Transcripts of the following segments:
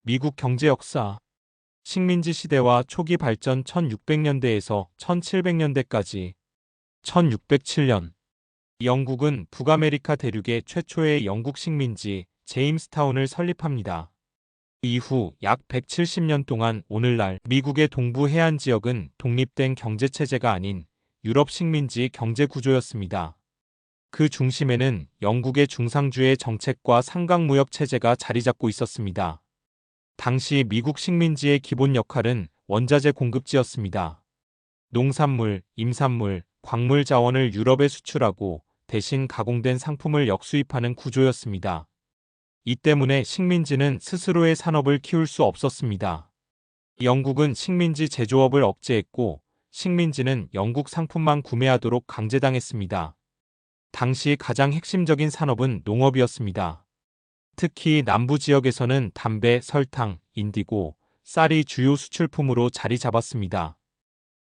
미국 경제 역사. 식민지 시대와 초기 발전 1600년대에서 1700년대까지. 1607년. 영국은 북아메리카 대륙의 최초의 영국 식민지 제임스타운을 설립합니다. 이후 약 170년 동안 오늘날 미국의 동부 해안 지역은 독립된 경제체제가 아닌 유럽 식민지 경제 구조였습니다. 그 중심에는 영국의 중상주의 정책과 상강무역 체제가 자리 잡고 있었습니다. 당시 미국 식민지의 기본 역할은 원자재 공급지였습니다. 농산물, 임산물, 광물 자원을 유럽에 수출하고 대신 가공된 상품을 역수입하는 구조였습니다. 이 때문에 식민지는 스스로의 산업을 키울 수 없었습니다. 영국은 식민지 제조업을 억제했고 식민지는 영국 상품만 구매하도록 강제당했습니다. 당시 가장 핵심적인 산업은 농업이었습니다. 특히 남부 지역에서는 담배, 설탕, 인디고, 쌀이 주요 수출품으로 자리 잡았습니다.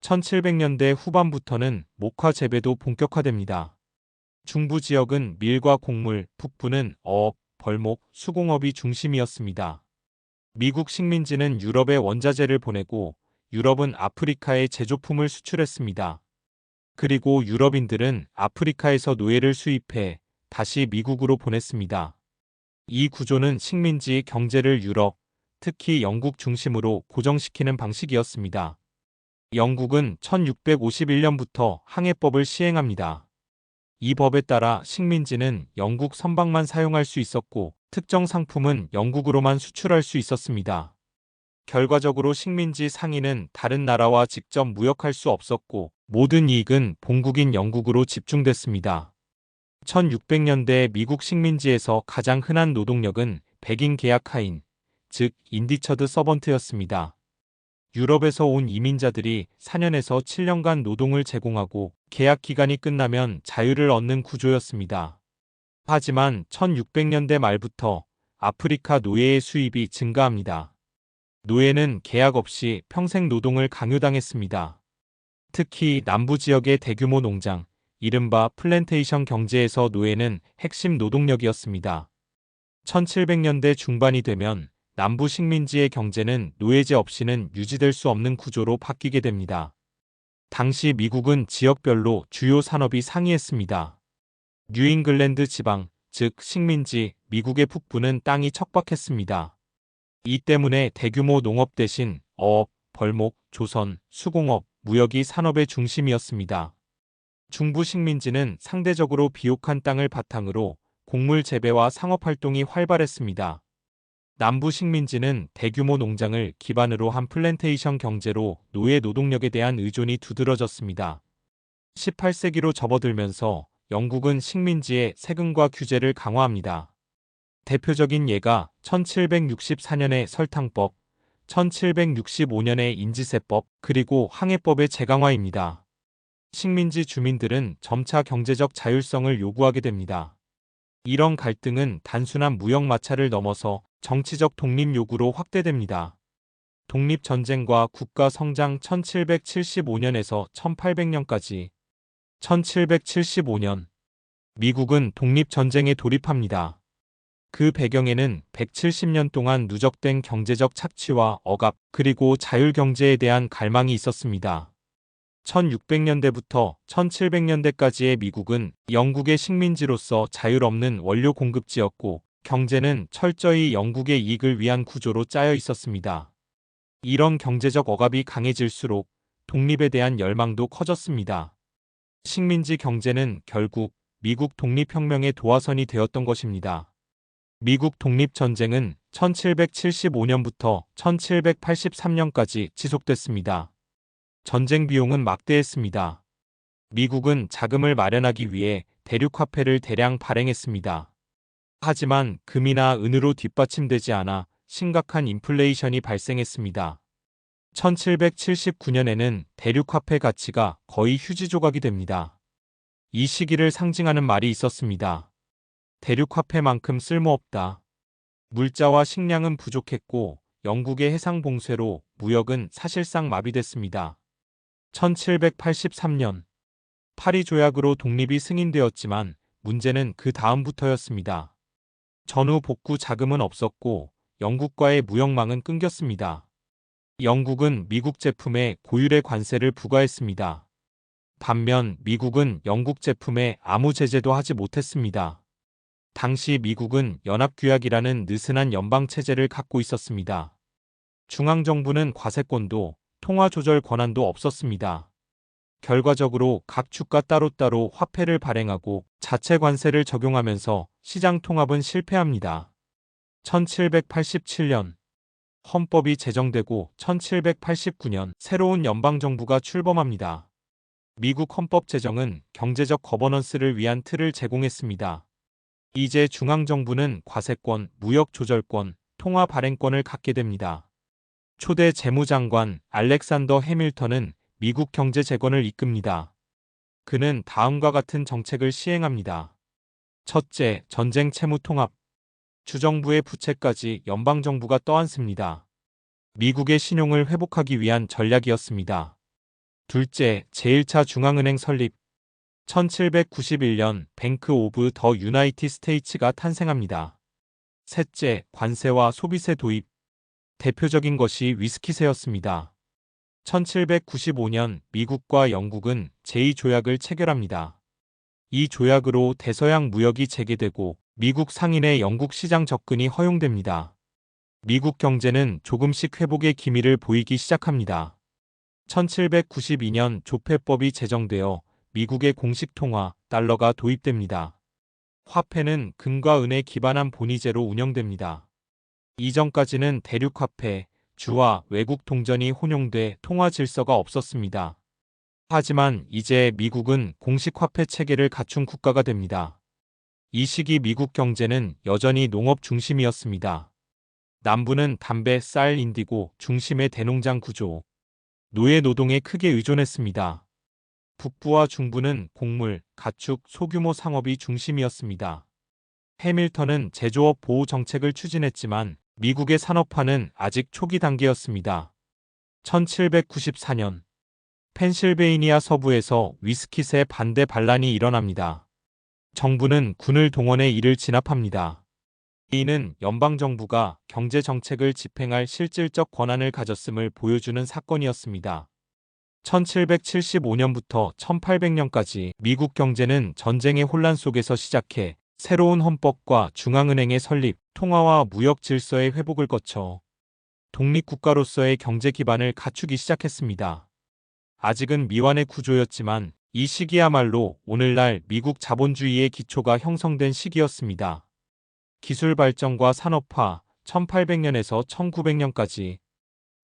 1700년대 후반부터는 목화 재배도 본격화됩니다. 중부 지역은 밀과 곡물, 북부는 어업, 벌목, 수공업이 중심이었습니다. 미국 식민지는 유럽에 원자재를 보내고 유럽은 아프리카에 제조품을 수출했습니다. 그리고 유럽인들은 아프리카에서 노예를 수입해 다시 미국으로 보냈습니다. 이 구조는 식민지 경제를 유럽, 특히 영국 중심으로 고정시키는 방식이었습니다. 영국은 1651년부터 항해법을 시행합니다. 이 법에 따라 식민지는 영국 선박만 사용할 수 있었고 특정 상품은 영국으로만 수출할 수 있었습니다. 결과적으로 식민지 상인은 다른 나라와 직접 무역할 수 없었고 모든 이익은 본국인 영국으로 집중됐습니다. 1600년대 미국 식민지에서 가장 흔한 노동력은 백인 계약 하인, 즉 인디처드 서번트였습니다. 유럽에서 온 이민자들이 4년에서 7년간 노동을 제공하고 계약 기간이 끝나면 자유를 얻는 구조였습니다. 하지만 1600년대 말부터 아프리카 노예의 수입이 증가합니다. 노예는 계약 없이 평생 노동을 강요당했습니다. 특히 남부 지역의 대규모 농장, 이른바 플랜테이션 경제에서 노예는 핵심 노동력이었습니다. 1700년대 중반이 되면 남부 식민지의 경제는 노예제 없이는 유지될 수 없는 구조로 바뀌게 됩니다. 당시 미국은 지역별로 주요 산업이 상이했습니다. 뉴잉글랜드 지방, 즉 식민지, 미국의 북부는 땅이 척박했습니다. 이 때문에 대규모 농업 대신 어업, 벌목, 조선, 수공업, 무역이 산업의 중심이었습니다. 중부 식민지는 상대적으로 비옥한 땅을 바탕으로 곡물 재배와 상업활동이 활발했습니다. 남부 식민지는 대규모 농장을 기반으로 한 플랜테이션 경제로 노예 노동력에 대한 의존이 두드러졌습니다. 18세기로 접어들면서 영국은 식민지의 세금과 규제를 강화합니다. 대표적인 예가 1764년의 설탕법, 1765년의 인지세법, 그리고 항해법의 재강화입니다. 식민지 주민들은 점차 경제적 자율성을 요구하게 됩니다. 이런 갈등은 단순한 무역 마찰을 넘어서 정치적 독립 요구로 확대됩니다. 독립전쟁과 국가 성장 1775년에서 1800년까지. 1775년. 미국은 독립전쟁에 돌입합니다. 그 배경에는 170년 동안 누적된 경제적 착취와 억압, 그리고 자율경제에 대한 갈망이 있었습니다. 1600년대부터 1700년대까지의 미국은 영국의 식민지로서 자율 없는 원료 공급지였고 경제는 철저히 영국의 이익을 위한 구조로 짜여 있었습니다. 이런 경제적 억압이 강해질수록 독립에 대한 열망도 커졌습니다. 식민지 경제는 결국 미국 독립혁명의 도화선이 되었던 것입니다. 미국 독립전쟁은 1775년부터 1783년까지 지속됐습니다. 전쟁 비용은 막대했습니다. 미국은 자금을 마련하기 위해 대륙화폐를 대량 발행했습니다. 하지만 금이나 은으로 뒷받침되지 않아 심각한 인플레이션이 발생했습니다. 1779년에는 대륙화폐 가치가 거의 휴지 조각이 됩니다. 이 시기를 상징하는 말이 있었습니다. 대륙화폐만큼 쓸모없다. 물자와 식량은 부족했고 영국의 해상 봉쇄로 무역은 사실상 마비됐습니다. 1783년 파리 조약으로 독립이 승인되었지만 문제는 그 다음부터였습니다. 전후 복구 자금은 없었고 영국과의 무역망은 끊겼습니다. 영국은 미국 제품에 고율의 관세를 부과했습니다. 반면 미국은 영국 제품에 아무 제재도 하지 못했습니다. 당시 미국은 연합규약이라는 느슨한 연방체제를 갖고 있었습니다. 중앙정부는 과세권도 통화 조절 권한도 없었습니다. 결과적으로 각 주가 따로따로 화폐를 발행하고 자체 관세를 적용하면서 시장 통합은 실패합니다. 1787년 헌법이 제정되고 1789년 새로운 연방정부가 출범합니다. 미국 헌법 제정은 경제적 거버넌스를 위한 틀을 제공했습니다. 이제 중앙정부는 과세권, 무역 조절권, 통화 발행권을 갖게 됩니다. 초대 재무장관 알렉산더 해밀턴은 미국 경제 재건을 이끕니다. 그는 다음과 같은 정책을 시행합니다. 첫째, 전쟁 채무 통합. 주정부의 부채까지 연방정부가 떠안습니다. 미국의 신용을 회복하기 위한 전략이었습니다. 둘째, 제1차 중앙은행 설립. 1791년 뱅크 오브 더 유나이티 스테이츠가 탄생합니다. 셋째, 관세와 소비세 도입. 대표적인 것이 위스키세였습니다. 1795년 미국과 영국은 제2조약을 체결합니다. 이 조약으로 대서양 무역이 재개되고 미국 상인의 영국 시장 접근이 허용됩니다. 미국 경제는 조금씩 회복의 기미를 보이기 시작합니다. 1792년 조폐법이 제정되어 미국의 공식 통화, 달러가 도입됩니다. 화폐는 금과 은에 기반한 본위제로 운영됩니다. 이전까지는 대륙화폐, 주와 외국 동전이 혼용돼 통화 질서가 없었습니다. 하지만 이제 미국은 공식 화폐 체계를 갖춘 국가가 됩니다. 이 시기 미국 경제는 여전히 농업 중심이었습니다. 남부는 담배, 쌀, 인디고 중심의 대농장 구조, 노예 노동에 크게 의존했습니다. 북부와 중부는 곡물, 가축, 소규모 상업이 중심이었습니다. 해밀턴은 제조업 보호 정책을 추진했지만 미국의 산업화는 아직 초기 단계였습니다. 1794년 펜실베이니아 서부에서 위스키세 반대 반란이 일어납니다. 정부는 군을 동원해 이를 진압합니다. 이는 연방정부가 경제정책을 집행할 실질적 권한을 가졌음을 보여주는 사건이었습니다. 1775년부터 1800년까지 미국 경제는 전쟁의 혼란 속에서 시작해 새로운 헌법과 중앙은행의 설립, 통화와 무역 질서의 회복을 거쳐 독립국가로서의 경제 기반을 갖추기 시작했습니다. 아직은 미완의 구조였지만 이 시기야말로 오늘날 미국 자본주의의 기초가 형성된 시기였습니다. 기술 발전과 산업화, 1800년에서 1900년까지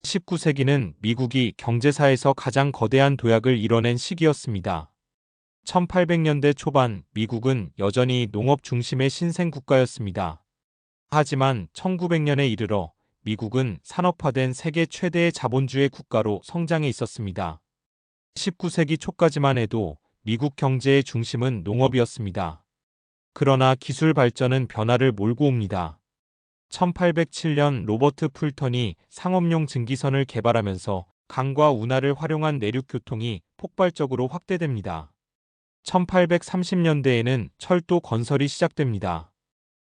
19세기는 미국이 경제사에서 가장 거대한 도약을 이뤄낸 시기였습니다. 1800년대 초반 미국은 여전히 농업 중심의 신생 국가였습니다. 하지만 1900년에 이르러 미국은 산업화된 세계 최대의 자본주의 국가로 성장해 있었습니다. 19세기 초까지만 해도 미국 경제의 중심은 농업이었습니다. 그러나 기술 발전은 변화를 몰고 옵니다. 1807년 로버트 풀턴이 상업용 증기선을 개발하면서 강과 운하를 활용한 내륙 교통이 폭발적으로 확대됩니다. 1830년대에는 철도 건설이 시작됩니다.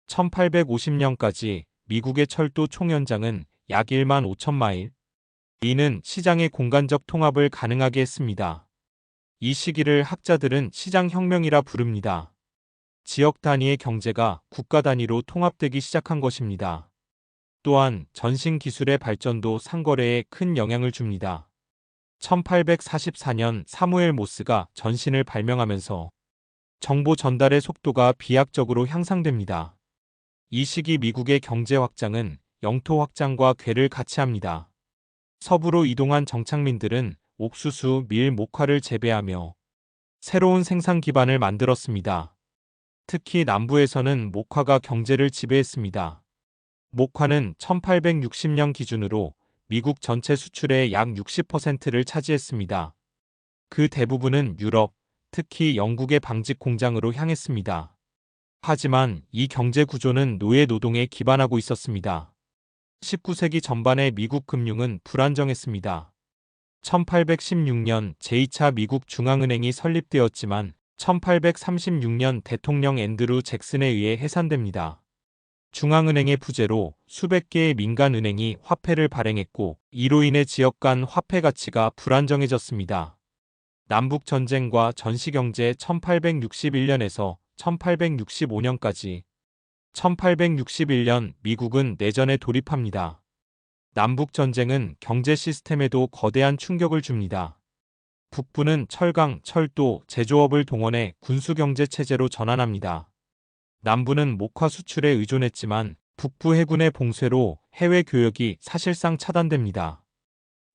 1850년까지 미국의 철도 총연장은 약 1만 5천 마일. 이는 시장의 공간적 통합을 가능하게 했습니다. 이 시기를 학자들은 시장혁명이라 부릅니다. 지역 단위의 경제가 국가 단위로 통합되기 시작한 것입니다. 또한 전신 기술의 발전도 상거래에 큰 영향을 줍니다. 1844년 사무엘 모스가 전신을 발명하면서 정보 전달의 속도가 비약적으로 향상됩니다. 이 시기 미국의 경제 확장은 영토 확장과 궤를 같이 합니다. 서부로 이동한 정착민들은 옥수수, 밀, 목화를 재배하며 새로운 생산 기반을 만들었습니다. 특히 남부에서는 목화가 경제를 지배했습니다. 목화는 1860년 기준으로 미국 전체 수출의 약 60%를 차지했습니다. 그 대부분은 유럽, 특히 영국의 방직 공장으로 향했습니다. 하지만 이 경제 구조는 노예 노동에 기반하고 있었습니다. 19세기 전반의 미국 금융은 불안정했습니다. 1816년 제2차 미국 중앙은행이 설립되었지만 1836년 대통령 앤드루 잭슨에 의해 해산됩니다. 중앙은행의 부재로 수백 개의 민간은행이 화폐를 발행했고 이로 인해 지역 간 화폐 가치가 불안정해졌습니다. 남북전쟁과 전시경제 1861년에서 1865년까지 1861년 미국은 내전에 돌입합니다. 남북전쟁은 경제 시스템에도 거대한 충격을 줍니다. 북부는 철강, 철도, 제조업을 동원해 군수경제 체제로 전환합니다. 남부는 목화 수출에 의존했지만 북부 해군의 봉쇄로 해외 교역이 사실상 차단됩니다.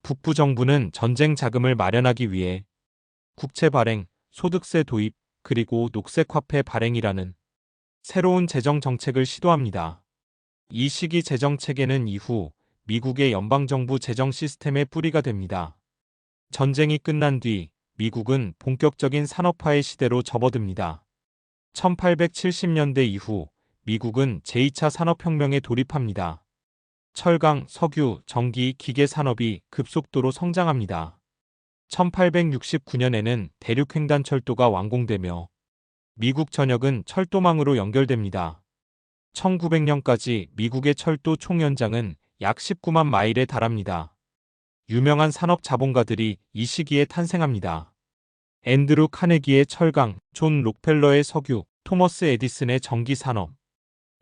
북부 정부는 전쟁 자금을 마련하기 위해 국채 발행, 소득세 도입, 그리고 녹색화폐 발행이라는 새로운 재정 정책을 시도합니다. 이 시기 재정 체계는 이후 미국의 연방정부 재정 시스템의 뿌리가 됩니다. 전쟁이 끝난 뒤 미국은 본격적인 산업화의 시대로 접어듭니다. 1870년대 이후 미국은 제2차 산업혁명에 돌입합니다. 철강, 석유, 전기, 기계 산업이 급속도로 성장합니다. 1869년에는 대륙횡단철도가 완공되며 미국 전역은 철도망으로 연결됩니다. 1900년까지 미국의 철도 총연장은 약 19만 마일에 달합니다. 유명한 산업 자본가들이 이 시기에 탄생합니다. 앤드루 카네기의 철강, 존 록펠러의 석유, 토머스 에디슨의 전기 산업.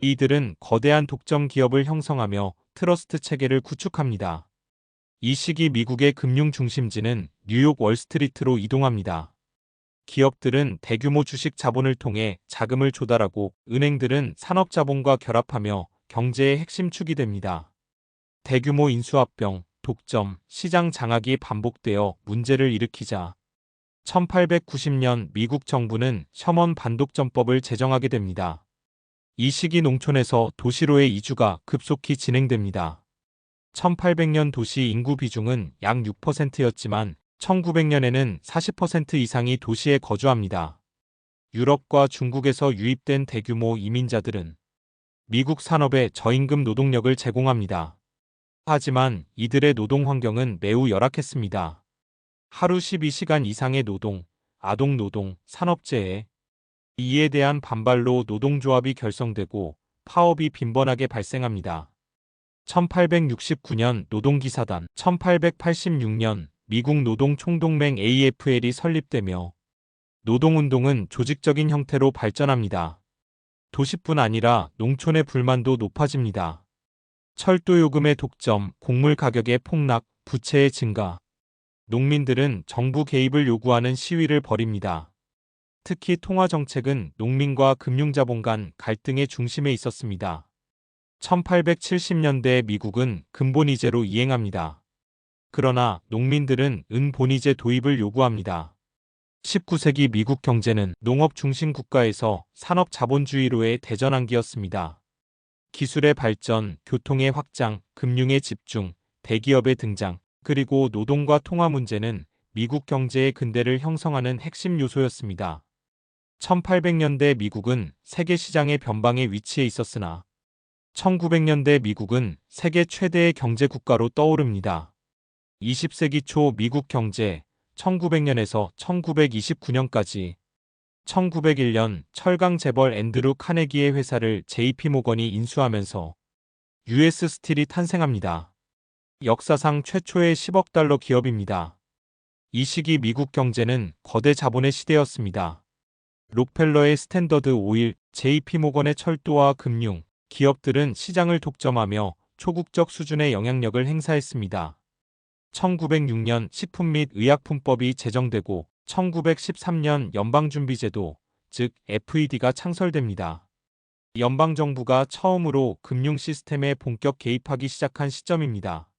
이들은 거대한 독점 기업을 형성하며 트러스트 체계를 구축합니다. 이 시기 미국의 금융 중심지는 뉴욕 월스트리트로 이동합니다. 기업들은 대규모 주식 자본을 통해 자금을 조달하고 은행들은 산업 자본과 결합하며 경제의 핵심 축이 됩니다. 대규모 인수합병, 독점, 시장 장악이 반복되어 문제를 일으키자 1890년 미국 정부는 셔먼 반독점법을 제정하게 됩니다. 이 시기 농촌에서 도시로의 이주가 급속히 진행됩니다. 1800년 도시 인구 비중은 약 6%였지만 1900년에는 40% 이상이 도시에 거주합니다. 유럽과 중국에서 유입된 대규모 이민자들은 미국 산업에 저임금 노동력을 제공합니다. 하지만 이들의 노동 환경은 매우 열악했습니다. 하루 12시간 이상의 노동, 아동노동, 산업재해. 이에 대한 반발로 노동조합이 결성되고 파업이 빈번하게 발생합니다. 1869년 노동기사단, 1886년 미국 노동총동맹 AFL이 설립되며 노동운동은 조직적인 형태로 발전합니다. 도시뿐 아니라 농촌의 불만도 높아집니다. 철도요금의 독점, 곡물 가격의 폭락, 부채의 증가. 농민들은 정부 개입을 요구하는 시위를 벌입니다. 특히 통화정책은 농민과 금융자본 간 갈등의 중심에 있었습니다. 1870년대 미국은 금본위제로 이행합니다. 그러나 농민들은 은본위제 도입을 요구합니다. 19세기 미국 경제는 농업 중심 국가에서 산업 자본주의로의 대전환기였습니다. 기술의 발전, 교통의 확장, 금융의 집중, 대기업의 등장, 그리고 노동과 통화 문제는 미국 경제의 근대를 형성하는 핵심 요소였습니다. 1800년대 미국은 세계 시장의 변방에 위치해 있었으나 1900년대 미국은 세계 최대의 경제 국가로 떠오릅니다. 20세기 초 미국 경제 1900년에서 1929년까지 1901년 철강 재벌 앤드루 카네기의 회사를 JP모건이 인수하면서 US 스틸이 탄생합니다. 역사상 최초의 10억 달러 기업입니다. 이 시기 미국 경제는 거대 자본의 시대였습니다. 록펠러의 스탠더드 오일, JP모건의 철도와 금융, 기업들은 시장을 독점하며 초국적 수준의 영향력을 행사했습니다. 1906년 식품 및 의약품법이 제정되고 1913년 연방준비제도, 즉 FED가 창설됩니다. 연방정부가 처음으로 금융 시스템에 본격 개입하기 시작한 시점입니다.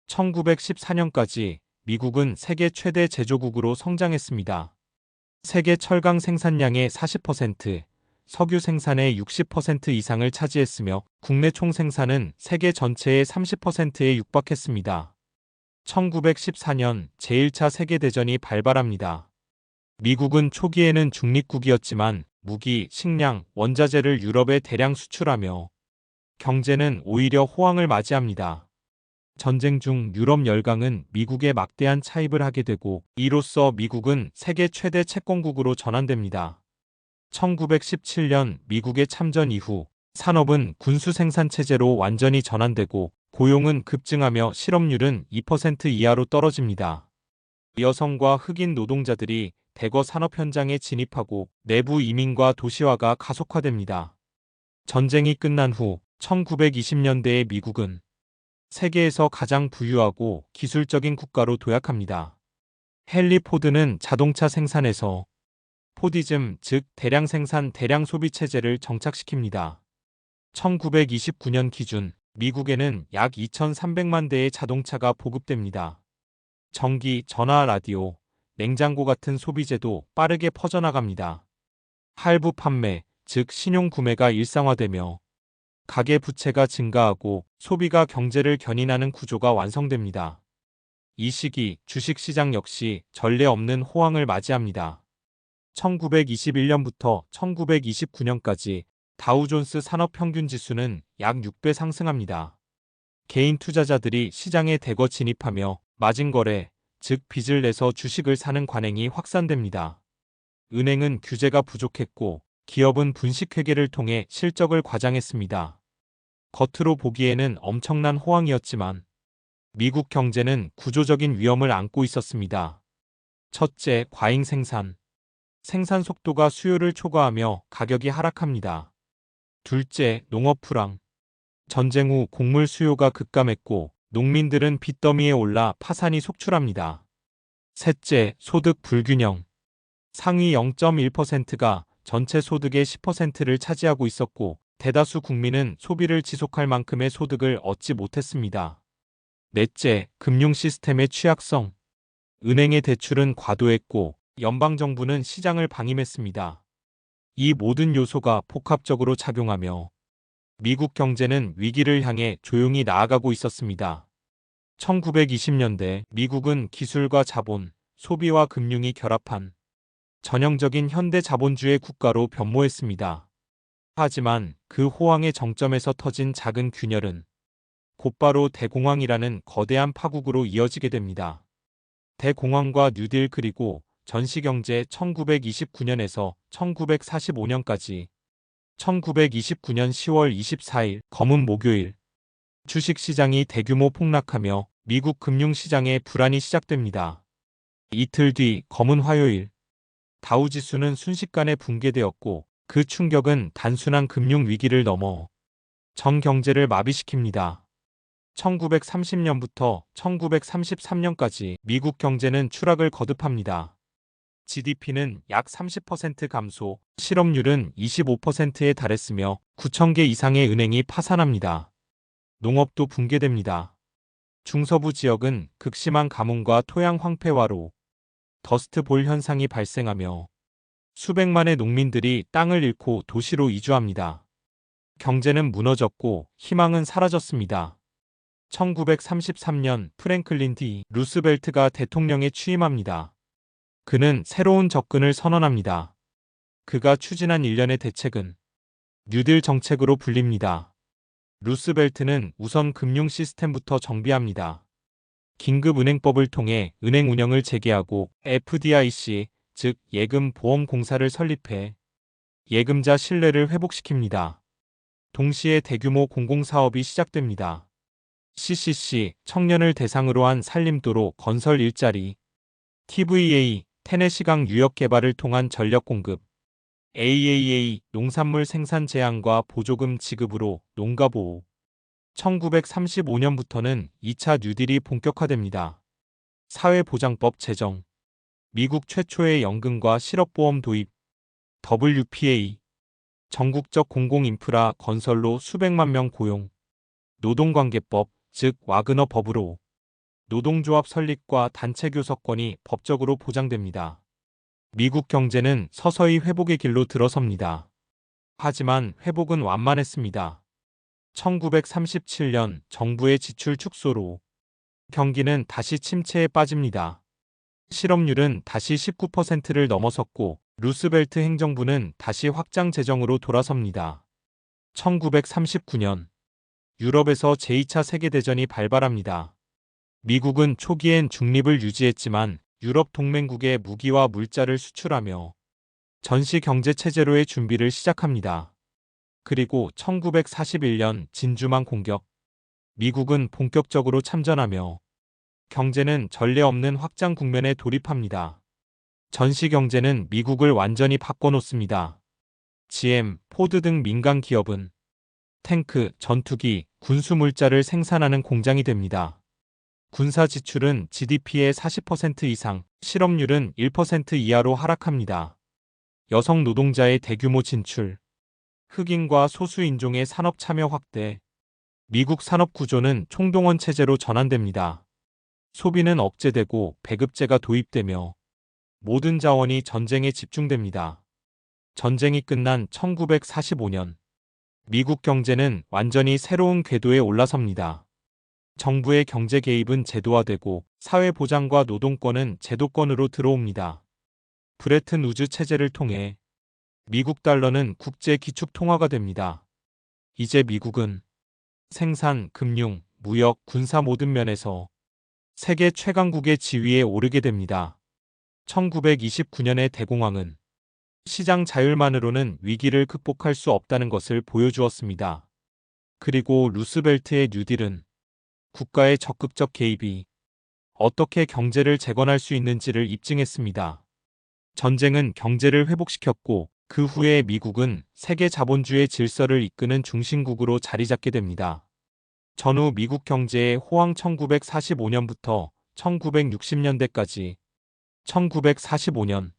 1914년까지 미국은 세계 최대 제조국으로 성장했습니다. 세계 철강 생산량의 40%, 석유 생산의 60% 이상을 차지했으며 국내 총생산은 세계 전체의 30%에 육박했습니다. 1914년 제1차 세계대전이 발발합니다. 미국은 초기에는 중립국이었지만 무기, 식량, 원자재를 유럽에 대량 수출하며 경제는 오히려 호황을 맞이합니다. 전쟁 중 유럽 열강은 미국에 막대한 차입을 하게 되고 이로써 미국은 세계 최대 채권국으로 전환됩니다. 1917년 미국의 참전 이후 산업은 군수 생산 체제로 완전히 전환되고 고용은 급증하며 실업률은 2% 이하로 떨어집니다. 여성과 흑인 노동자들이 대거 산업 현장에 진입하고 내부 이민과 도시화가 가속화됩니다. 전쟁이 끝난 후 1920년대의 미국은 세계에서 가장 부유하고 기술적인 국가로 도약합니다. 헨리 포드는 자동차 생산에서 포디즘, 즉 대량 생산, 대량 소비 체제를 정착시킵니다. 1929년 기준 미국에는 약 2,300만 대의 자동차가 보급됩니다. 전기, 전화, 라디오, 냉장고 같은 소비재도 빠르게 퍼져나갑니다. 할부 판매, 즉 신용 구매가 일상화되며 가계 부채가 증가하고 소비가 경제를 견인하는 구조가 완성됩니다. 이 시기 주식시장 역시 전례 없는 호황을 맞이합니다. 1921년부터 1929년까지 다우존스 산업평균지수는 약 6배 상승합니다. 개인 투자자들이 시장에 대거 진입하며 마진거래, 즉 빚을 내서 주식을 사는 관행이 확산됩니다. 은행은 규제가 부족했고 기업은 분식회계를 통해 실적을 과장했습니다. 겉으로 보기에는 엄청난 호황이었지만 미국 경제는 구조적인 위험을 안고 있었습니다. 첫째, 과잉 생산. 생산 속도가 수요를 초과하며 가격이 하락합니다. 둘째, 농업 불황. 전쟁 후 곡물 수요가 급감했고 농민들은 빚더미에 올라 파산이 속출합니다. 셋째, 소득 불균형. 상위 0.1%가 전체 소득의 10%를 차지하고 있었고 대다수 국민은 소비를 지속할 만큼의 소득을 얻지 못했습니다. 넷째, 금융 시스템의 취약성. 은행의 대출은 과도했고 연방정부는 시장을 방임했습니다. 이 모든 요소가 복합적으로 작용하며 미국 경제는 위기를 향해 조용히 나아가고 있었습니다. 1920년대 미국은 기술과 자본, 소비와 금융이 결합한 전형적인 현대 자본주의 국가로 변모했습니다. 하지만 그 호황의 정점에서 터진 작은 균열은 곧바로 대공황이라는 거대한 파국으로 이어지게 됩니다. 대공황과 뉴딜 그리고 전시경제 1929년에서 1945년까지 1929년 10월 24일 검은 목요일 주식시장이 대규모 폭락하며 미국 금융시장의 불안이 시작됩니다. 이틀 뒤 검은 화요일 다우지수는 순식간에 붕괴되었고 그 충격은 단순한 금융위기를 넘어 전 경제를 마비시킵니다. 1930년부터 1933년까지 미국 경제는 추락을 거듭합니다. GDP는 약 30% 감소, 실업률은 25%에 달했으며 9천 개 이상의 은행이 파산합니다. 농업도 붕괴됩니다. 중서부 지역은 극심한 가뭄과 토양 황폐화로 더스트볼 현상이 발생하며 수백만의 농민들이 땅을 잃고 도시로 이주합니다. 경제는 무너졌고 희망은 사라졌습니다. 1933년 프랭클린 D. 루스벨트가 대통령에 취임합니다. 그는 새로운 접근을 선언합니다. 그가 추진한 일련의 대책은 뉴딜 정책으로 불립니다. 루스벨트는 우선 금융 시스템부터 정비합니다. 긴급은행법을 통해 은행 운영을 재개하고 FDIC, 즉 예금보험공사를 설립해 예금자 신뢰를 회복시킵니다. 동시에 대규모 공공사업이 시작됩니다. CCC, 청년을 대상으로 한 산림도로 건설 일자리, TVA, 테네시강 유역 개발을 통한 전력 공급, AAA, 농산물 생산 제한과 보조금 지급으로 농가 보호. 1935년부터는 2차 뉴딜이 본격화됩니다. 사회보장법 제정, 미국 최초의 연금과 실업보험 도입, WPA, 전국적 공공인프라 건설로 수백만 명 고용, 노동관계법, 즉 와그너 법으로 노동조합 설립과 단체 교섭권이 법적으로 보장됩니다. 미국 경제는 서서히 회복의 길로 들어섭니다. 하지만 회복은 완만했습니다. 1937년 정부의 지출 축소로 경기는 다시 침체에 빠집니다. 실업률은 다시 19%를 넘어섰고 루스벨트 행정부는 다시 확장 재정으로 돌아섭니다. 1939년 유럽에서 제2차 세계대전이 발발합니다. 미국은 초기엔 중립을 유지했지만 유럽 동맹국에 무기와 물자를 수출하며 전시 경제 체제로의 준비를 시작합니다. 그리고 1941년 진주만 공격. 미국은 본격적으로 참전하며 경제는 전례 없는 확장 국면에 돌입합니다. 전시 경제는 미국을 완전히 바꿔놓습니다. GM, 포드 등 민간 기업은 탱크, 전투기, 군수물자를 생산하는 공장이 됩니다. 군사 지출은 GDP의 40% 이상, 실업률은 1% 이하로 하락합니다. 여성 노동자의 대규모 진출, 흑인과 소수인종의 산업 참여 확대, 미국 산업 구조는 총동원 체제로 전환됩니다. 소비는 억제되고 배급제가 도입되며 모든 자원이 전쟁에 집중됩니다. 전쟁이 끝난 1945년, 미국 경제는 완전히 새로운 궤도에 올라섭니다. 정부의 경제 개입은 제도화되고 사회보장과 노동권은 제도권으로 들어옵니다. 브레튼 우즈 체제를 통해 미국 달러는 국제 기축 통화가 됩니다. 이제 미국은 생산, 금융, 무역, 군사 모든 면에서 세계 최강국의 지위에 오르게 됩니다. 1929년의 대공황은 시장 자율만으로는 위기를 극복할 수 없다는 것을 보여주었습니다. 그리고 루스벨트의 뉴딜은 국가의 적극적 개입이 어떻게 경제를 재건할 수 있는지를 입증했습니다. 전쟁은 경제를 회복시켰고 그 후에 미국은 세계 자본주의 질서를 이끄는 중심국으로 자리 잡게 됩니다. 전후 미국 경제의 호황 1945년부터 1960년대까지 1945년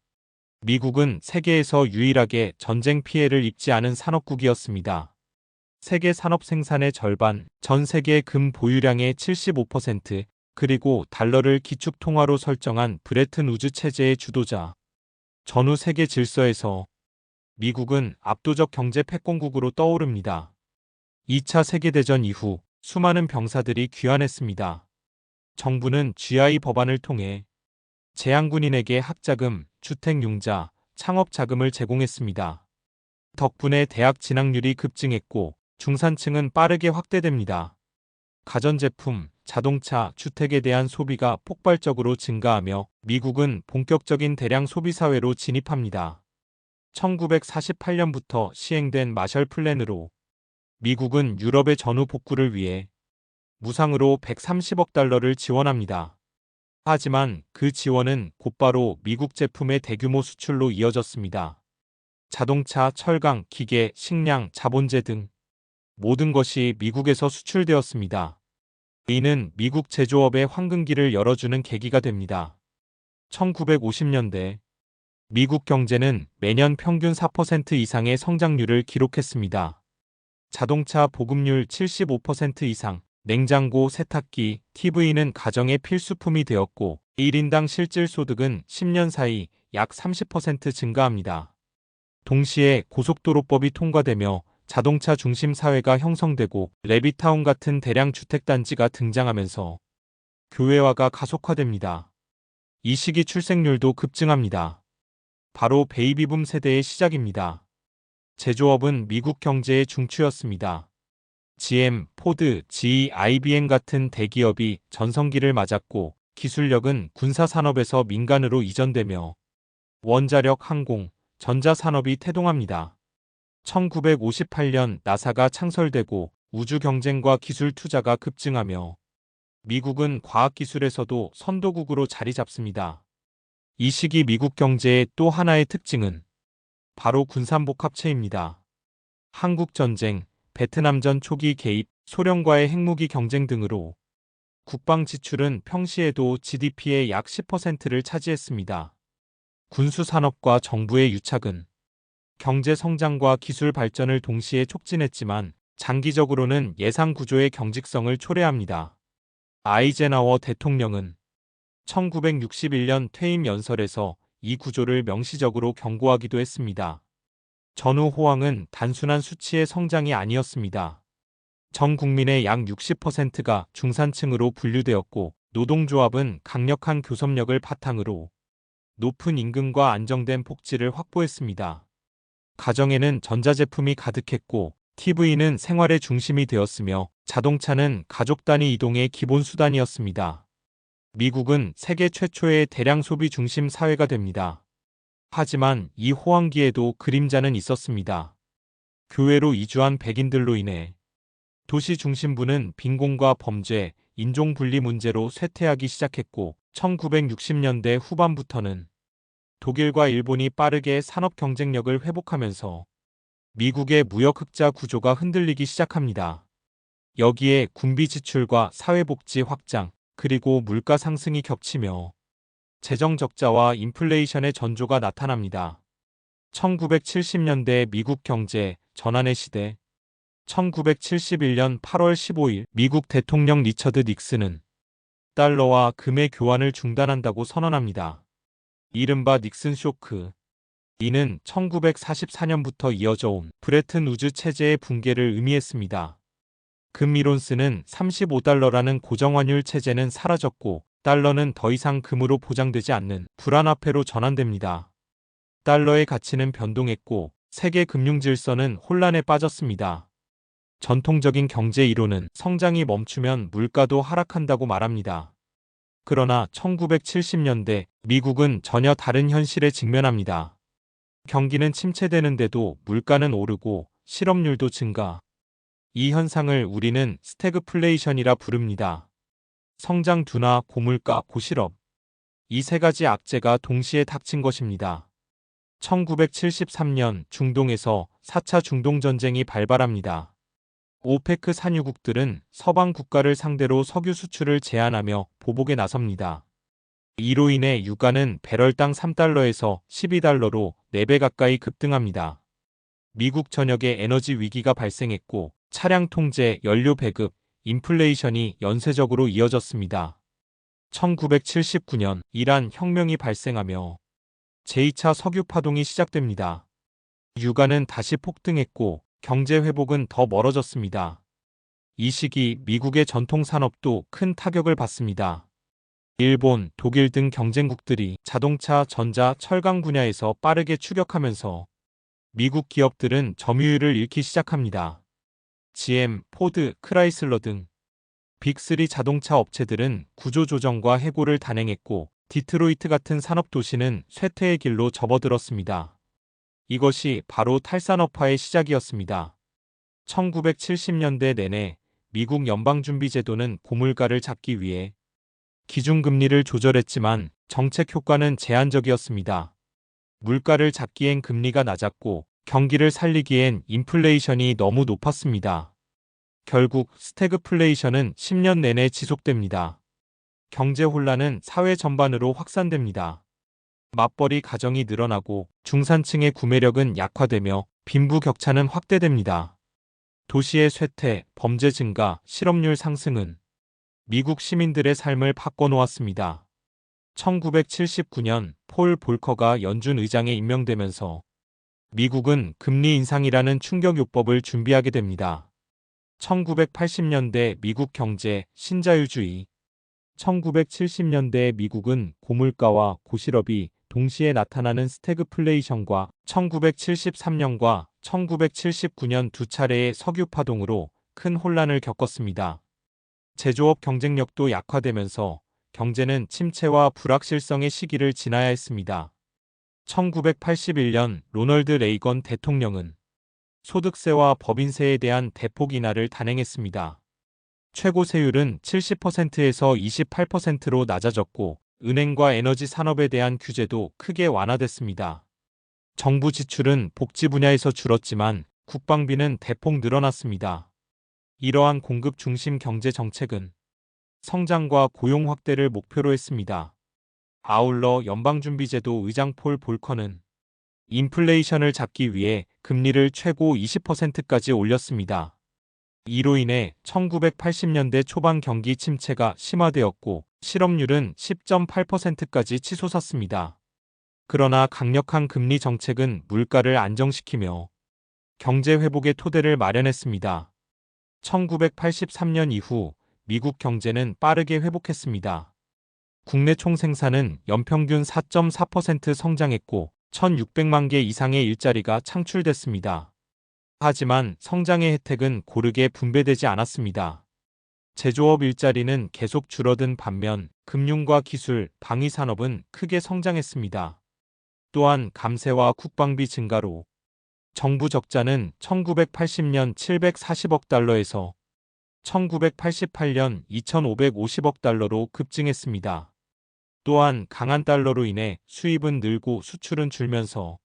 미국은 세계에서 유일하게 전쟁 피해를 입지 않은 산업국이었습니다. 세계 산업 생산의 절반, 전 세계 금 보유량의 75%, 그리고 달러를 기축 통화로 설정한 브레튼 우즈 체제의 주도자. 전후 세계 질서에서 미국은 압도적 경제 패권국으로 떠오릅니다. 2차 세계대전 이후 수많은 병사들이 귀환했습니다. 정부는 GI 법안을 통해 재향군인에게 학자금, 주택융자, 창업자금을 제공했습니다. 덕분에 대학 진학률이 급증했고 중산층은 빠르게 확대됩니다. 가전제품, 자동차, 주택에 대한 소비가 폭발적으로 증가하며 미국은 본격적인 대량 소비 사회로 진입합니다. 1948년부터 시행된 마셜 플랜으로 미국은 유럽의 전후 복구를 위해 무상으로 130억 달러를 지원합니다. 하지만 그 지원은 곧바로 미국 제품의 대규모 수출로 이어졌습니다. 자동차, 철강, 기계, 식량, 자본재 등 모든 것이 미국에서 수출되었습니다. 이는 미국 제조업의 황금기를 열어주는 계기가 됩니다. 1950년대 미국 경제는 매년 평균 4% 이상의 성장률을 기록했습니다. 자동차 보급률 75% 이상, 냉장고, 세탁기, TV는 가정의 필수품이 되었고 1인당 실질소득은 10년 사이 약 30% 증가합니다. 동시에 고속도로법이 통과되며 자동차 중심 사회가 형성되고 레비타운 같은 대량 주택단지가 등장하면서 교외화가 가속화됩니다. 이 시기 출생률도 급증합니다. 바로 베이비붐 세대의 시작입니다. 제조업은 미국 경제의 중추였습니다. GM, 포드, GE, IBM 같은 대기업이 전성기를 맞았고 기술력은 군사산업에서 민간으로 이전되며 원자력, 항공, 전자산업이 태동합니다. 1958년 나사가 창설되고 우주 경쟁과 기술 투자가 급증하며 미국은 과학기술에서도 선도국으로 자리 잡습니다. 이 시기 미국 경제의 또 하나의 특징은 바로 군산복 합체입니다. 한국전쟁, 베트남전 초기 개입, 소련과의 핵무기 경쟁 등으로 국방 지출은 평시에도 GDP의 약 10%를 차지했습니다. 군수산업과 정부의 유착은 경제 성장과 기술 발전을 동시에 촉진했지만 장기적으로는 예상 구조의 경직성을 초래합니다. 아이젠하워 대통령은 1961년 퇴임 연설에서 이 구조를 명시적으로 경고하기도 했습니다. 전후 호황은 단순한 수치의 성장이 아니었습니다. 전 국민의 약 60%가 중산층으로 분류되었고 노동조합은 강력한 교섭력을 바탕으로 높은 임금과 안정된 복지를 확보했습니다. 가정에는 전자제품이 가득했고 TV는 생활의 중심이 되었으며 자동차는 가족 단위 이동의 기본 수단이었습니다. 미국은 세계 최초의 대량 소비 중심 사회가 됩니다. 하지만 이 호황기에도 그림자는 있었습니다. 교외로 이주한 백인들로 인해 도시 중심부는 빈곤과 범죄, 인종분리 문제로 쇠퇴하기 시작했고 1960년대 후반부터는 독일과 일본이 빠르게 산업 경쟁력을 회복하면서 미국의 무역 흑자 구조가 흔들리기 시작합니다. 여기에 군비 지출과 사회복지 확장, 그리고 물가 상승이 겹치며 재정 적자와 인플레이션의 전조가 나타납니다. 1970년대 미국 경제 전환의 시대. 1971년 8월 15일 미국 대통령 리처드 닉슨은 달러와 금의 교환을 중단한다고 선언합니다. 이른바 닉슨 쇼크. 이는 1944년부터 이어져 온 브레튼 우즈 체제의 붕괴를 의미했습니다. 금 이론스는 35달러라는 고정환율 체제는 사라졌고 달러는 더 이상 금으로 보장되지 않는 불안화폐로 전환됩니다. 달러의 가치는 변동했고 세계 금융 질서는 혼란에 빠졌습니다. 전통적인 경제 이론은 성장이 멈추면 물가도 하락한다고 말합니다. 그러나 1970년대 미국은 전혀 다른 현실에 직면합니다. 경기는 침체되는데도 물가는 오르고 실업률도 증가. 이 현상을 우리는 스태그플레이션이라 부릅니다. 성장 둔화, 고물가, 고실업. 이 세 가지 악재가 동시에 닥친 것입니다. 1973년 중동에서 4차 중동전쟁이 발발합니다. 오페크 산유국들은 서방 국가를 상대로 석유 수출을 제한하며 보복에 나섭니다. 이로 인해 유가는 배럴당 3달러에서 12달러로 4배 가까이 급등합니다. 미국 전역에 에너지 위기가 발생했고 차량 통제, 연료 배급, 인플레이션이 연쇄적으로 이어졌습니다. 1979년 이란 혁명이 발생하며 제2차 석유 파동이 시작됩니다. 유가는 다시 폭등했고 경제 회복은 더 멀어졌습니다. 이 시기 미국의 전통 산업도 큰 타격을 받습니다. 일본, 독일 등 경쟁국들이 자동차, 전자, 철강 분야에서 빠르게 추격하면서 미국 기업들은 점유율을 잃기 시작합니다. GM, 포드, 크라이슬러 등 빅3 자동차 업체들은 구조조정과 해고를 단행했고 디트로이트 같은 산업도시는 쇠퇴의 길로 접어들었습니다. 이것이 바로 탈산업화의 시작이었습니다. 1970년대 내내 미국 연방준비제도는 고물가를 잡기 위해 기준금리를 조절했지만 정책 효과는 제한적이었습니다. 물가를 잡기엔 금리가 낮았고 경기를 살리기엔 인플레이션이 너무 높았습니다. 결국 스태그플레이션은 10년 내내 지속됩니다. 경제 혼란은 사회 전반으로 확산됩니다. 맞벌이 가정이 늘어나고 중산층의 구매력은 약화되며 빈부격차는 확대됩니다. 도시의 쇠퇴, 범죄 증가, 실업률 상승은 미국 시민들의 삶을 바꿔놓았습니다. 1979년 폴 볼커가 연준 의장에 임명되면서 미국은 금리 인상이라는 충격요법을 준비하게 됩니다. 1980년대 미국 경제 신자유주의. 1970년대 미국은 고물가와 고실업이 동시에 나타나는 스태그플레이션과 1973년과 1979년 두 차례의 석유 파동으로 큰 혼란을 겪었습니다. 제조업 경쟁력도 약화되면서 경제는 침체와 불확실성의 시기를 지나야 했습니다. 1981년 로널드 레이건 대통령은 소득세와 법인세에 대한 대폭 인하를 단행했습니다. 최고 세율은 70%에서 28%로 낮아졌고 은행과 에너지 산업에 대한 규제도 크게 완화됐습니다. 정부 지출은 복지 분야에서 줄었지만 국방비는 대폭 늘어났습니다. 이러한 공급 중심 경제 정책은 성장과 고용 확대를 목표로 했습니다. 아울러 연방준비제도 의장 폴 볼커는 인플레이션을 잡기 위해 금리를 최고 20%까지 올렸습니다. 이로 인해 1980년대 초반 경기 침체가 심화되었고 실업률은 10.8%까지 치솟았습니다. 그러나 강력한 금리 정책은 물가를 안정시키며 경제 회복의 토대를 마련했습니다. 1983년 이후 미국 경제는 빠르게 회복했습니다. 국내 총생산은 연평균 4.4% 성장했고 1,600만 개 이상의 일자리가 창출됐습니다. 하지만 성장의 혜택은 고르게 분배되지 않았습니다. 제조업 일자리는 계속 줄어든 반면 금융과 기술, 방위산업은 크게 성장했습니다. 또한 감세와 국방비 증가로 정부 적자는 1980년 740억 달러에서 1988년 2550억 달러로 급증했습니다. 또한 강한 달러로 인해 수입은 늘고 수출은 줄면서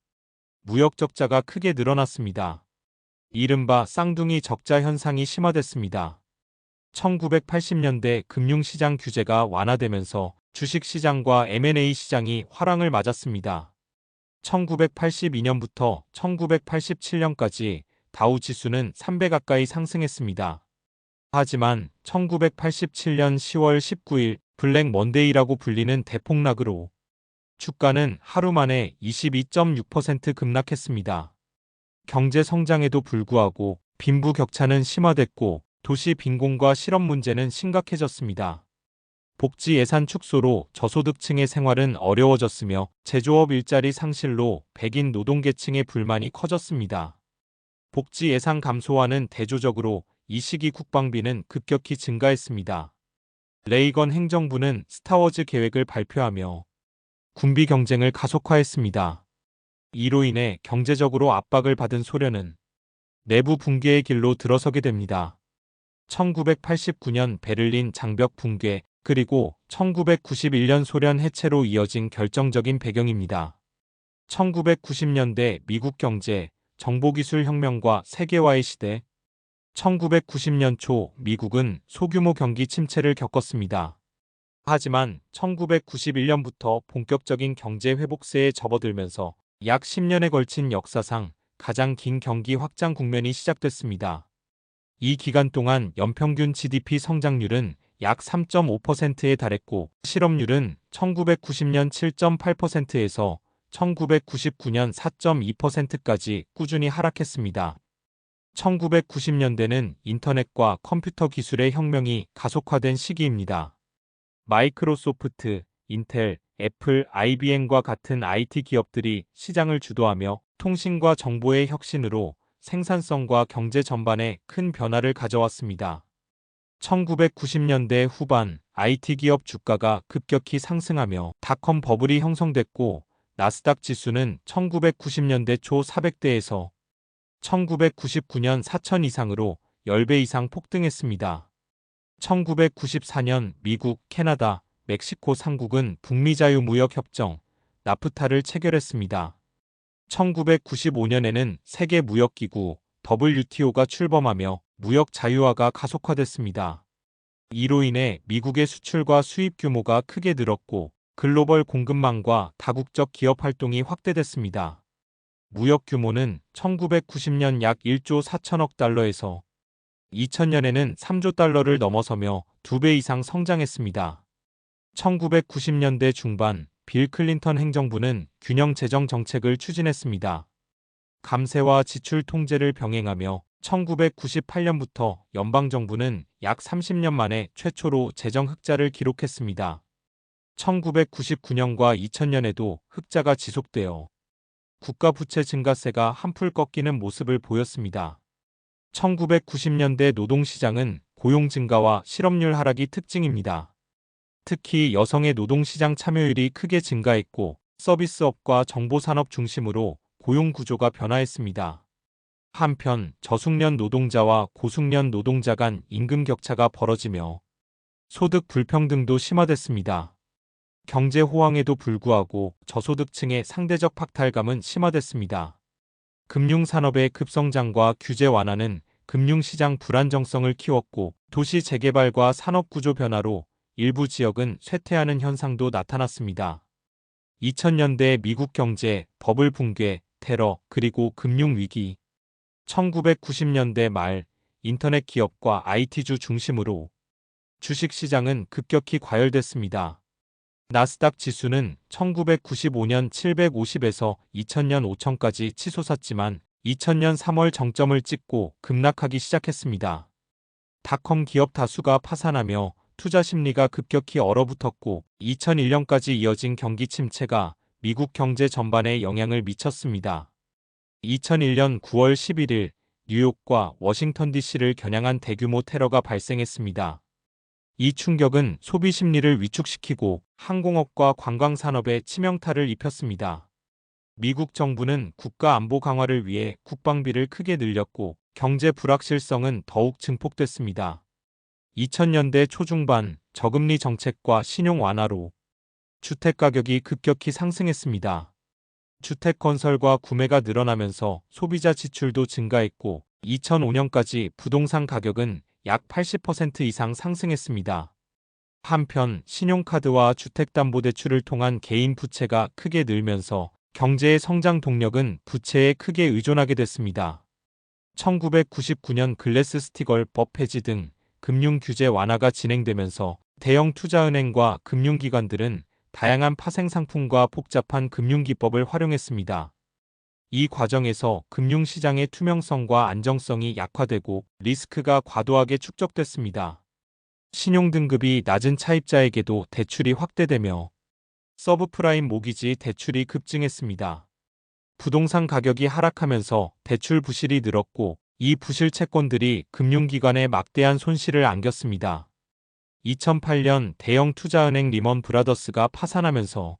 무역 적자가 크게 늘어났습니다. 이른바 쌍둥이 적자 현상이 심화됐습니다. 1980년대 금융시장 규제가 완화되면서 주식시장과 M&A 시장이 화랑을 맞았습니다. 1982년부터 1987년까지 다우 지수는 3배 가까이 상승했습니다. 하지만 1987년 10월 19일 블랙 먼데이라고 불리는 대폭락으로 주가는 하루 만에 22.6% 급락했습니다. 경제 성장에도 불구하고 빈부격차는 심화됐고 도시 빈곤과 실업 문제는 심각해졌습니다. 복지 예산 축소로 저소득층의 생활은 어려워졌으며 제조업 일자리 상실로 백인 노동계층의 불만이 커졌습니다. 복지 예산 감소와는 대조적으로 이 시기 국방비는 급격히 증가했습니다. 레이건 행정부는 스타워즈 계획을 발표하며 군비 경쟁을 가속화했습니다. 이로 인해 경제적으로 압박을 받은 소련은 내부 붕괴의 길로 들어서게 됩니다. 1989년 베를린 장벽 붕괴 그리고 1991년 소련 해체로 이어진 결정적인 배경입니다. 1990년대 미국 경제, 정보기술 혁명과 세계화의 시대 1990년 초 미국은 소규모 경기 침체를 겪었습니다. 하지만 1991년부터 본격적인 경제 회복세에 접어들면서 약 10년에 걸친 역사상 가장 긴 경기 확장 국면이 시작됐습니다. 이 기간 동안 연평균 GDP 성장률은 약 3.5%에 달했고 실업률은 1990년 7.8%에서 1999년 4.2%까지 꾸준히 하락했습니다. 1990년대는 인터넷과 컴퓨터 기술의 혁명이 가속화된 시기입니다. 마이크로소프트, 인텔, 애플, IBM과 같은 IT 기업들이 시장을 주도하며 통신과 정보의 혁신으로 생산성과 경제 전반에 큰 변화를 가져왔습니다. 1990년대 후반 IT 기업 주가가 급격히 상승하며 닷컴 버블이 형성됐고 나스닥 지수는 1990년대 초 400대에서 1999년 4,000 이상으로 10배 이상 폭등했습니다. 1994년 미국, 캐나다, 멕시코 3국은 북미 자유무역협정, 나프타를 체결했습니다. 1995년에는 세계무역기구, WTO가 출범하며 무역 자유화가 가속화됐습니다. 이로 인해 미국의 수출과 수입 규모가 크게 늘었고 글로벌 공급망과 다국적 기업 활동이 확대됐습니다. 무역 규모는 1990년 약 1조 4천억 달러에서 2000년에는 3조 달러를 넘어서며 2배 이상 성장했습니다. 1990년대 중반 빌 클린턴 행정부는 균형 재정 정책을 추진했습니다. 감세와 지출 통제를 병행하며 1998년부터 연방정부는 약 30년 만에 최초로 재정 흑자를 기록했습니다. 1999년과 2000년에도 흑자가 지속되어 국가 부채 증가세가 한풀 꺾이는 모습을 보였습니다. 1990년대 노동시장은 고용 증가와 실업률 하락이 특징입니다. 특히 여성의 노동시장 참여율이 크게 증가했고 서비스업과 정보산업 중심으로 고용 구조가 변화했습니다. 한편 저숙련 노동자와 고숙련 노동자 간 임금 격차가 벌어지며 소득 불평등도 심화됐습니다. 경제 호황에도 불구하고 저소득층의 상대적 박탈감은 심화됐습니다. 금융산업의 급성장과 규제 완화는 금융시장 불안정성을 키웠고 도시 재개발과 산업구조 변화로 일부 지역은 쇠퇴하는 현상도 나타났습니다. 2000년대 미국 경제, 버블 붕괴, 테러, 그리고 금융위기 1990년대 말 인터넷 기업과 IT주 중심으로 주식시장은 급격히 과열됐습니다. 나스닥 지수는 1995년 750에서 2000년 5000까지 치솟았지만 2000년 3월 정점을 찍고 급락하기 시작했습니다. 닷컴 기업 다수가 파산하며 투자 심리가 급격히 얼어붙었고 2001년까지 이어진 경기 침체가 미국 경제 전반에 영향을 미쳤습니다. 2001년 9월 11일 뉴욕과 워싱턴 DC를 겨냥한 대규모 테러가 발생했습니다. 이 충격은 소비 심리를 위축시키고 항공업과 관광산업에 치명타를 입혔습니다. 미국 정부는 국가 안보 강화를 위해 국방비를 크게 늘렸고 경제 불확실성은 더욱 증폭됐습니다. 2000년대 초중반 저금리 정책과 신용 완화로 주택 가격이 급격히 상승했습니다. 주택 건설과 구매가 늘어나면서 소비자 지출도 증가했고 2005년까지 부동산 가격은 약 80% 이상 상승했습니다. 한편 신용카드와 주택담보대출을 통한 개인 부채가 크게 늘면서 경제의 성장 동력은 부채에 크게 의존하게 됐습니다. 1999년 글래스-스티걸 법 폐지 등 금융 규제 완화가 진행되면서 대형 투자은행과 금융기관들은 다양한 파생 상품과 복잡한 금융기법을 활용했습니다. 이 과정에서 금융시장의 투명성과 안정성이 약화되고 리스크가 과도하게 축적됐습니다. 신용등급이 낮은 차입자에게도 대출이 확대되며 서브프라임 모기지 대출이 급증했습니다. 부동산 가격이 하락하면서 대출 부실이 늘었고 이 부실 채권들이 금융기관에 막대한 손실을 안겼습니다. 2008년 대형 투자은행 리먼 브라더스가 파산하면서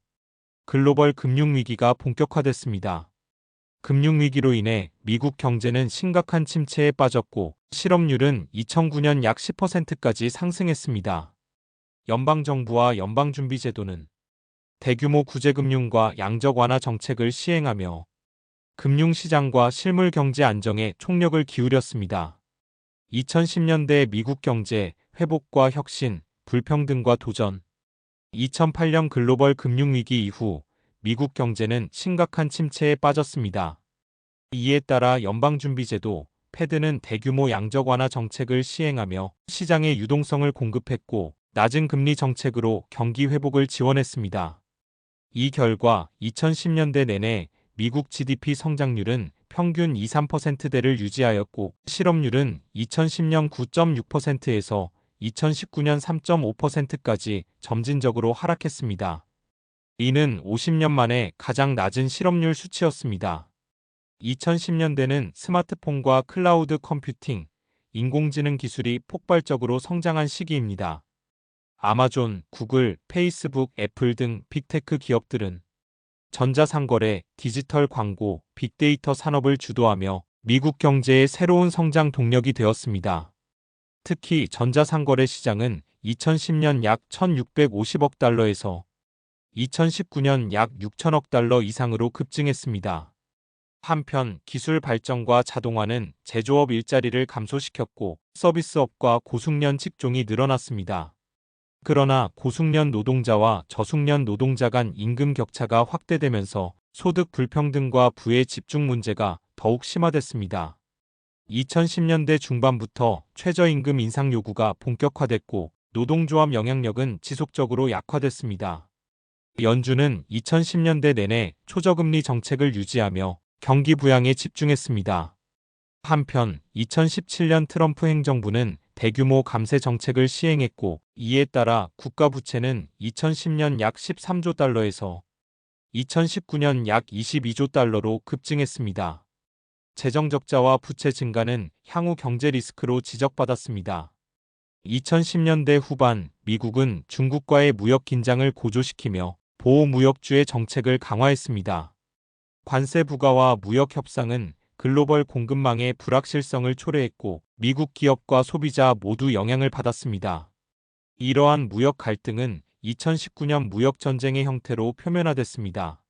글로벌 금융위기가 본격화됐습니다. 금융위기로 인해 미국 경제는 심각한 침체에 빠졌고 실업률은 2009년 약 10%까지 상승했습니다. 연방정부와 연방준비제도는 대규모 구제금융과 양적 완화 정책을 시행하며 금융시장과 실물경제 안정에 총력을 기울였습니다. 2010년대 미국 경제 회복과 혁신, 불평등과 도전 2008년 글로벌 금융위기 이후 미국 경제는 심각한 침체에 빠졌습니다. 이에 따라 연방준비제도 패드는 대규모 양적 완화 정책을 시행하며 시장의 유동성을 공급했고 낮은 금리 정책으로 경기 회복을 지원했습니다. 이 결과 2010년대 내내 미국 GDP 성장률은 평균 2~3%대를 유지하였고 실업률은 2010년 9.6%에서 2019년 3.5%까지 점진적으로 하락했습니다. 이는 50년 만에 가장 낮은 실업률 수치였습니다. 2010년대는 스마트폰과 클라우드 컴퓨팅, 인공지능 기술이 폭발적으로 성장한 시기입니다. 아마존, 구글, 페이스북, 애플 등 빅테크 기업들은 전자상거래, 디지털 광고, 빅데이터 산업을 주도하며 미국 경제의 새로운 성장 동력이 되었습니다. 특히 전자상거래 시장은 2010년 약 1,650억 달러에서 2019년 약 6천억 달러 이상으로 급증했습니다. 한편 기술 발전과 자동화는 제조업 일자리를 감소시켰고 서비스업과 고숙련 직종이 늘어났습니다. 그러나 고숙련 노동자와 저숙련 노동자 간 임금 격차가 확대되면서 소득 불평등과 부의 집중 문제가 더욱 심화됐습니다. 2010년대 중반부터 최저임금 인상 요구가 본격화됐고 노동조합 영향력은 지속적으로 약화됐습니다. 연준은 2010년대 내내 초저금리 정책을 유지하며 경기 부양에 집중했습니다. 한편 2017년 트럼프 행정부는 대규모 감세 정책을 시행했고 이에 따라 국가 부채는 2010년 약 13조 달러에서 2019년 약 22조 달러로 급증했습니다. 재정 적자와 부채 증가는 향후 경제 리스크로 지적받았습니다. 2010년대 후반 미국은 중국과의 무역 긴장을 고조시키며 보호무역주의 정책을 강화했습니다. 관세 부과와 무역 협상은 글로벌 공급망의 불확실성을 초래했고 미국 기업과 소비자 모두 영향을 받았습니다. 이러한 무역 갈등은 2019년 무역 전쟁의 형태로 표면화됐습니다.